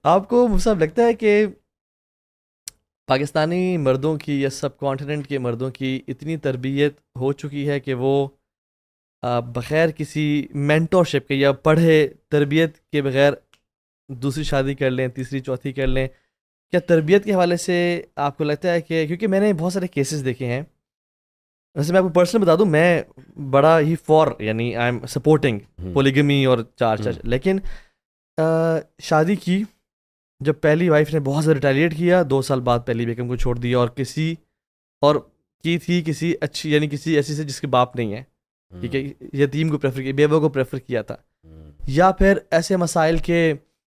آپ کو مصعب لگتا ہے کہ پاکستانی مردوں کی یا سب کانٹیننٹ کے مردوں کی اتنی تربیت ہو چکی ہے کہ وہ بغیر کسی مینٹورشپ کے یا پڑھے تربیت کے بغیر دوسری شادی کر لیں، تیسری چوتھی کر لیں؟ کیا تربیت کے حوالے سے آپ کو لگتا ہے کہ کیونکہ میں نے بہت سارے کیسز دیکھے ہیں، ویسے میں آپ کو پرسنل بتا دوں، میں بڑا ہی یعنی آئی ایم سپورٹنگ پولیگمی اور چار لیکن شادی کی، جب پہلی وائف نے بہت زیادہ ریٹیلیٹ کیا، 2 سال بعد پہلی بیگم کو چھوڑ دیا اور کی تھی کسی اچھی، یعنی کسی ایسی سے جس کے باپ نہیں ہے، ٹھیک ہے، یتیم کو پریفر کیا، بیوہ کو پریفر کیا تھا، یا پھر ایسے مسائل کے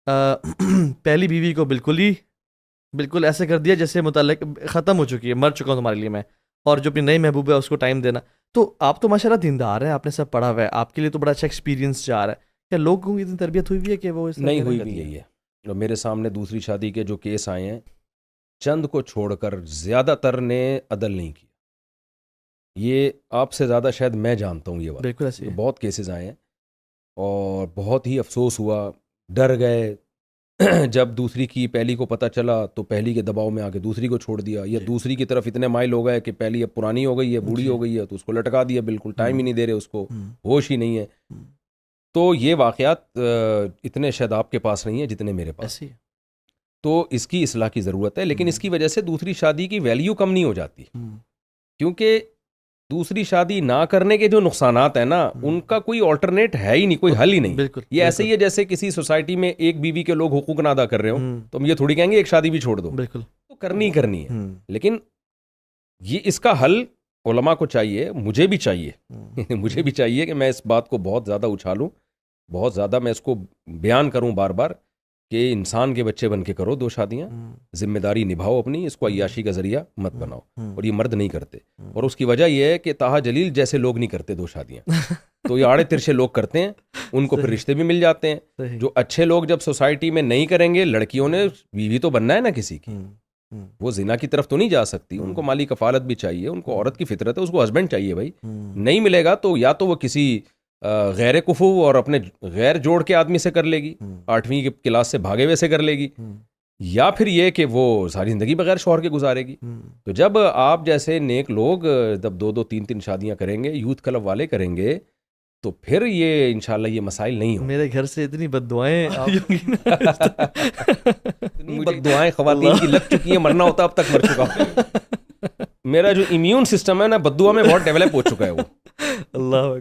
پہلی بیوی کو بالکل ایسے کر دیا جیسے متعلق ختم ہو چکی ہے، مر چکا ہوں تمہارے لیے میں، اور جو اپنی نئی محبوب ہے اس کو ٹائم دینا. تو آپ تو ماشاء اللہ دیندار ہیں، آپ نے سب پڑھا ہوا ہے، آپ کے لیے تو بڑا اچھا ایکسپیرینس جا رہا ہے. کیا لوگوں کی اتنی تربیت ہوئی ہوئی ہے کہ وہ اس نہیں ہوئی بھی یہی ہے؟ اور میرے سامنے دوسری شادی کے جو کیس آئے ہیں، چند کو چھوڑ کر زیادہ تر نے عدل نہیں کیا. یہ آپ سے زیادہ شاید میں جانتا ہوں یہ بات. بالکل ایسے بہت کیسز آئے ہیں اور بہت ہی افسوس ہوا، ڈر گئے. جب دوسری کی پہلی کو پتہ چلا تو پہلی کے دباؤ میں آ کے دوسری کو چھوڑ دیا، یا دوسری کی طرف اتنے مائل ہو گئے کہ پہلی اب پرانی ہو گئی ہے، بوڑھی ہو گئی ہے، تو اس کو لٹکا دیا، بالکل ٹائم ہی نہیں دے رہے اس کو، ہوش ہی نہیں ہے. تو یہ واقعات اتنے شاید آپ کے پاس نہیں ہیں جتنے میرے پاس. تو اس کی اصلاح کی ضرورت ہے، لیکن اس کی وجہ سے دوسری شادی کی ویلیو کم نہیں ہو جاتی، کیونکہ دوسری شادی نہ کرنے کے جو نقصانات ہیں نا، ان کا کوئی آلٹرنیٹ ہے ہی نہیں، کوئی حل ہی نہیں. یہ ایسے ہی ہے جیسے کسی سوسائٹی میں ایک بیوی کے لوگ حقوق نہ ادا کر رہے ہوں تو ہم یہ تھوڑی کہیں گے ایک شادی بھی چھوڑ دو، بالکل تو کرنی ہے. لیکن یہ اس کا حل علماء کو چاہیے، مجھے بھی چاہیے کہ میں اس بات کو بہت زیادہ اچھالوں، بہت زیادہ میں اس کو بیان کروں بار بار کہ انسان کے بچے بن کے کرو 2 شادیاں، ذمہ داری نبھاؤ اپنی، اس کو عیاشی کا ذریعہ مت بناؤ. اور یہ مرد نہیں کرتے، اور اس کی وجہ یہ ہے کہ طاہا جلیل جیسے لوگ نہیں کرتے 2 شادیاں. تو یہ آڑے ترشے لوگ کرتے ہیں، ان کو پھر رشتے بھی مل جاتے ہیں. جو اچھے لوگ جب سوسائٹی میں نہیں کریں گے، لڑکیوں نے بیوی تو بننا ہے نا کسی کی، وہ زنا کی طرف تو نہیں جا سکتی، ان کو مالی کفالت بھی چاہیے، ان کو عورت کی فطرت ہے، اس کو ہسبینڈ چاہیے بھائی. نہیں ملے گا تو یا تو وہ کسی غیر کفو اور اپنے غیر جوڑ کے آدمی سے کر لے گی، 8ویں کلاس سے بھاگے ہوئے سے کر لے گی، یا پھر یہ کہ وہ ساری زندگی بغیر شوہر کے گزارے گی. تو جب آپ جیسے نیک لوگ جب 2 3 شادیاں کریں گے، یوتھ کلب والے کریں گے، تو پھر یہ انشاءاللہ یہ مسائل نہیں ہوں. میرے گھر سے اتنی بد دعائیں بد دعائیں خواتین کی لگ چکی ہیں، مرنا ہوتا اب تک مر چکا ہوں. میرا جو امیون سسٹم ہے نا بد دعا میں بہت ڈیولپ ہو چکا ہے وہ. اللہ